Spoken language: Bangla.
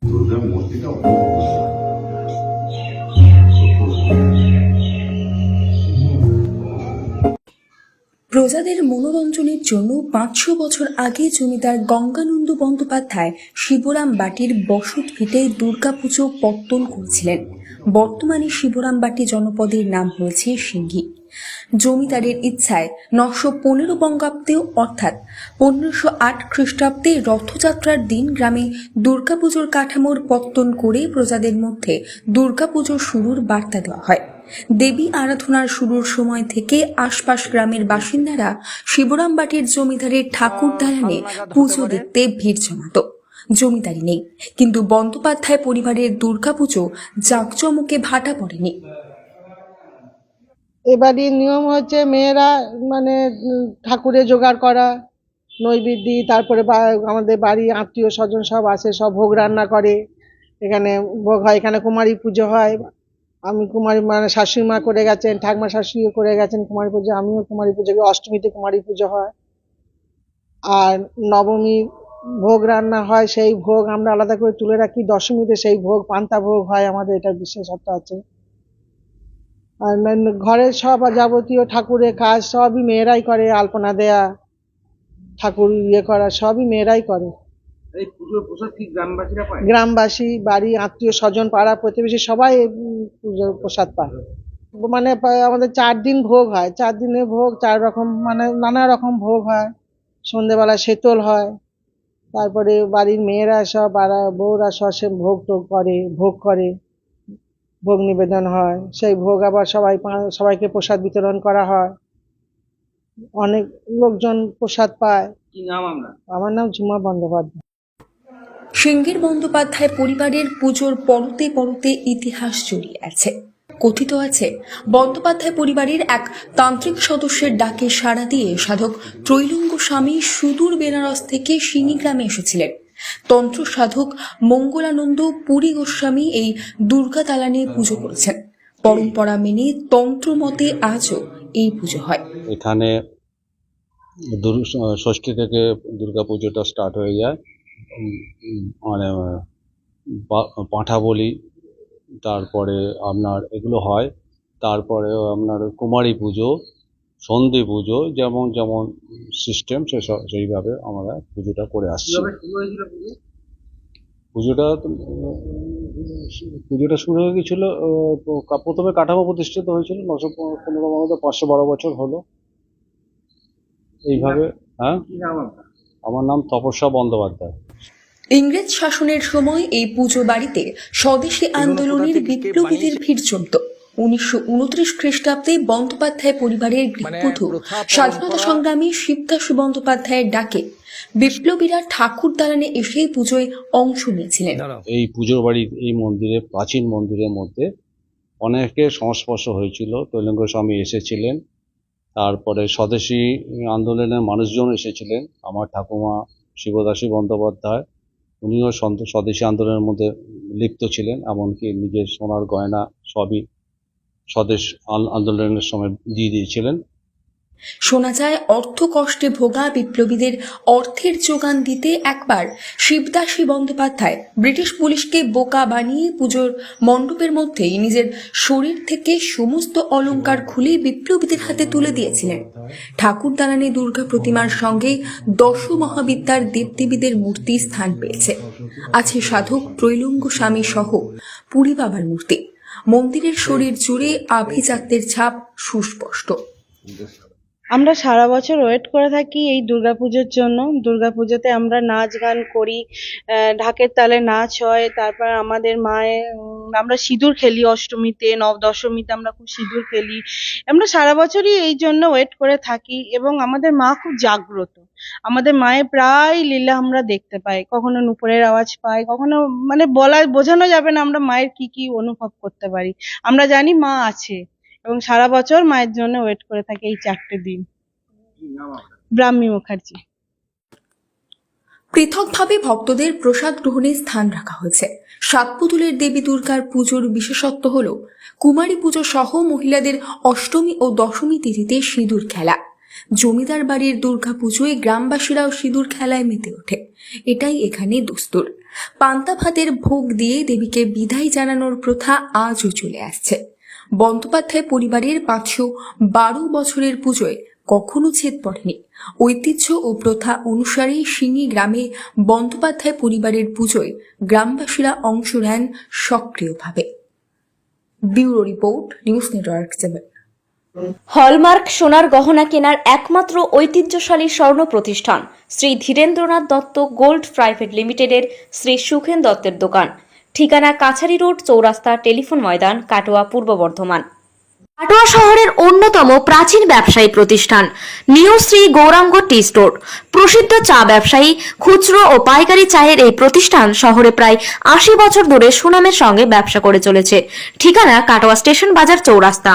দুর্গার মূর্তিটা প্রজাদের মনোরঞ্জনের জন্য 500 বছর আগে জমিদার গঙ্গানন্দ বন্দ্যোপাধ্যায় শিবরাম বাটির বসত ভিটে দুর্গাপুজো পত্তন করেছিলেন। বর্তমানে শিবরাম বাটি জনপদের নাম হয়েছে সিঙ্গি। জমিদারের ইচ্ছায় 915 বঙ্গাব্দে অর্থাৎ 1508 খ্রিস্টাব্দে রথযাত্রার দিন গ্রামে দুর্গাপুজোর কাঠামোর পত্তন করে প্রজাদের মধ্যে দুর্গাপুজো শুরুর বার্তা দেওয়া হয়। দেবী আরাধনার শুরুর সময় থেকে আশপাশ গ্রামের বাসিন্দারা শিবরাম বাটির জমিদারের ঠাকুর দালানে পুজো দেখতে ভিড় জমাত। জমিদারি নেই, কিন্তু বন্দ্যোপাধ্যায় পরিবারের দুর্গাপুজো জাঁকজমকে ভাটা পড়েনি। এবারই নিয়ম হচ্ছে মেয়েরা মানে ঠাকুরের জোগাড় করা, নৈবেদ্য, তারপরে আমাদের বাড়ি আত্মীয় স্বজন সব আসে, সব ভোগ রান্না করে। এখানে ভোগ হয়, এখানে কুমারী পুজো হয়। আমি কুমারী মানে শাশুড়ি মা করে গেছেন, ঠাকুমা শাশুড়িও করে গেছেন কুমারী পুজো, আমিও কুমারী পুজো। অষ্টমীতে কুমারী পুজো হয়, আর নবমী ভোগ রান্না হয়, সেই ভোগ আমরা আলাদা করে তুলে রাখি। দশমীতে সেই ভোগ পান্তা ভোগ হয়, আমাদের এটা বিশেষত্ব আছে। আর ঘরের সব যাবতীয় ঠাকুরের কাজ সবই মেয়েরাই করে, আলপনা দেয়া, ঠাকুর করা সবই মেয়েরাই করে। এই পুজোর প্রসাদ কি গ্রামবাসীরা পায়? গ্রামবাসী, বাড়ি আত্মীয় স্বজন, পাড়া প্রতিবেশী সবাই এই পুজোর প্রসাদ পায়। মানে আমাদের 4 দিন ভোগ হয়, 4 দিনে ভোগ 4 রকম, মানে নানা রকম ভোগ হয়। সন্ধ্যেবেলা শীতল হয়, তারপরে বাড়ির মেয়েরা সব বউরা সব সে ভোগ টোগ করে, ভোগ করে, ভোগ নিবেদন হয়। সেই ভোগ আবার সবাইকে প্রসাদ বিতরণ করা হয়। অনেক লোকজন প্রসাদ পায়। কি নাম আপনার? আমার নাম ঝুমা বন্দ্যোপাধ্যায়। সিঙ্গির বন্দ্যোপাধ্যায় পরিবারের পুজোর পরতে পরতে ইতিহাস জড়িয়ে আছে। কথিত আছে, বন্দ্যোপাধ্যায় পরিবারের এক তান্ত্রিক সদস্যের ডাকে সাড়া দিয়ে সাধক ত্রৈলঙ্গ স্বামী সুদূর বেনারস থেকে সিঙ্গি গ্রামে এসেছিলেন। তন্ত্র সাধক মঙ্গলানন্দ পুরী গোস্বামী এই দুর্গা দালানে পুজো করেছেন। পরম্পরা মেনে তন্ত্র মতে আজও এই পুজো হয়। এখানে ষষ্ঠী থেকে দুর্গা পুজোটা স্টার্ট হয়ে যায়। মানে পাঁঠা বলি, তারপরে আপনার এগুলো হয়। তারপরে আপনার কুমারী পুজো, সন্ধি পুজো, যেমন যেমন সিস্টেম সেইভাবে আমরা পুজোটা করে আসছি। কিভাবে শুরু হয়েছিল পুজো? পুজোটা শুরু হয়ে গেছিল, প্রথমে কাঠামো প্রতিষ্ঠিত হয়েছিল 915 512 বছর হলো এইভাবে। হ্যাঁ, কি নাম আপনার? আমার নাম তপস্যা বন্দ্যোপাধ্যায়। ইংরেজ শাসনের সময় এই পুজো বাড়িতে স্বদেশী আন্দোলনের বিপ্লবীদের ভিড় জমত। 1929 খ্রিস্টাব্দে বন্দ্যোপাধ্যায় পরিবারের গৃহবধূ স্বাধীনতা সংগ্রামী শিবদাসী বন্দ্যোপাধ্যায়ের ডাকে বিপ্লবীরা ঠাকুর দালানে এসে পুজোয় অংশ নিয়েছিলেন। এই পুজোর বাড়ির এই মন্দিরে, প্রাচীন মন্দিরের মধ্যে অনেকের সংস্পর্শ হয়েছিল। ত্রৈলঙ্গ স্বামী এসেছিলেন, তারপরে স্বদেশী আন্দোলনের মানুষজন এসেছিলেন। আমার ঠাকুমা শিবদাসী বন্দ্যোপাধ্যায়, উনিও স্বদেশী আন্দোলনের মধ্যে লিপ্ত ছিলেন, এমনকি নিজের সোনার গয়না সবই স্বদেশ আন্দোলনের সময় দিয়ে দিয়েছিলেন। শোনা যায়, অর্থ কষ্টে ভোগা বিপ্লবীদের অর্থের যোগান দিতে একবার শিবদাসী বন্দ্যোপাধ্যায় ব্রিটিশ পুলিশকে বোকা বানিয়ে পুজোর মণ্ডপের মধ্যেই নিজের শরীর থেকে সমস্ত অলংকার খুলে বিপ্লবীদের হাতে তুলে দিয়েছিলেন। ঠাকুর দালানে দুর্গা প্রতিমার সঙ্গে 10 মহাবিদ্যার দেবদেবীদের মূর্তি স্থান পেয়েছে। আছে সাধক ত্রৈলঙ্গ স্বামী সহ পুরী বাবার মূর্তি। মন্দিরের শরীর জুড়ে আভিজাত্যের ছাপ সুস্পষ্ট। আমরা সারা বছর ওয়েট করে থাকি এই দুর্গাপুজোর জন্য। দুর্গাপুজোতে আমরা নাচ গান করি, ঢাকের তালে নাচ হয়। তারপর আমাদের আমরা সিঁদুর খেলি অষ্টমীতে, দশমীতে আমরা খুব সিঁদুর খেলি। আমরা সারা বছরই এই জন্য ওয়েট করে থাকি, এবং আমাদের মা খুব জাগ্রত। আমাদের মায়ের প্রায় লীলা আমরা দেখতে পাই, কখনো নূপুরের আওয়াজ পাই, কখনো মানে বোঝানো যাবে না আমরা মায়ের কি কি অনুভব করতে পারি। আমরা জানি মা আছে, এবং সারা বছর মায়ের জন্য ওয়েট করে থাকি এই 4টে দিন। কি নাম আপনার? ব্রাহ্মী মুখার্জি। পৃথকভাবে ভক্তদের প্রসাদ গ্রহণে স্থান রাখা হয়েছে। সাতপুতুলের দেবী দুর্গার পুজোর বিশেষত্ব হল কুমারী পুজো সহ মহিলাদের অষ্টমী ও দশমী তিথিতে সিঁদুর খেলা। জমিদার বাড়ির দুর্গা পুজোয় গ্রামবাসীরাও সিঁদুর খেলায় মেতে ওঠে, এটাই এখানে দস্তুর। পান্তা ভাতের ভোগ দিয়ে দেবীকে বিদায় জানানোর প্রথা আজও চলে আসছে। বন্দ্যোপাধ্যায় পরিবারের 512 বছরের পুজোয় কখনো ছেদ পড়েনি। ঐতিহ্য ও প্রথা অনুসারে সিঙ্গি গ্রামে বন্দ্যোপাধ্যায় পরিবারের পুজোয় গ্রামবাসীরা অংশ নেন সক্রিয়ভাবে। Bureau report, news network 7। Hallmark সোনার গহনা কেনার একমাত্র ঐতিহ্যশালী স্বর্ণ প্রতিষ্ঠান শ্রী ধীরেন্দ্রনাথ দত্ত গোল্ড প্রাইভেট লিমিটেডের শ্রী সুখেন দত্তের দোকান। ঠিকানা কাছারি রোড, চৌরাস্তা, টেলিফোন ময়দান, কাটোয়া, পূর্ব বর্ধমান। কাটোয়া শহরের অন্যতম প্রাচীন ব্যবসায়ী প্রতিষ্ঠান new Shri Gouranga tea store. প্রসিদ্ধ চা ব্যবসায়ী, খুচরো ও পাইকারি চায়ের এই প্রতিষ্ঠান শহরে প্রায় 80 বছর ধরে সুনামের সঙ্গে ব্যবসা করে চলেছে। ঠিকানা কাটোয়া স্টেশন বাজার, চৌরাস্তা।